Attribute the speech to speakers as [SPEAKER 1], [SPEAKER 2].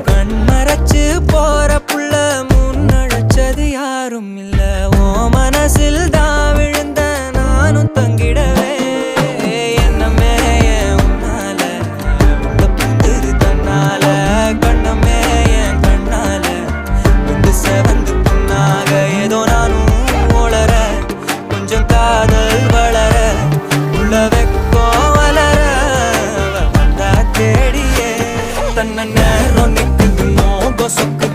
[SPEAKER 1] கண்மறைச்சு போற புள்ள முன்னழைச்சது யாரும் இல்ல. ஓ மனசில் தான் விழுந்த நானும் தங்கிடவே என்னமே உன்னால புந்துரு தன்னால கண்ணமே என் கண்ணால வந்து செவந்து புண்ணாக ஏதோ நானும் ஒளர கொஞ்சம் காதல் வளர உள்ள வெக்கோ வளர வந்தா தேடியே தன்ன நேரம் நிக்குது மோகம் சொக்குது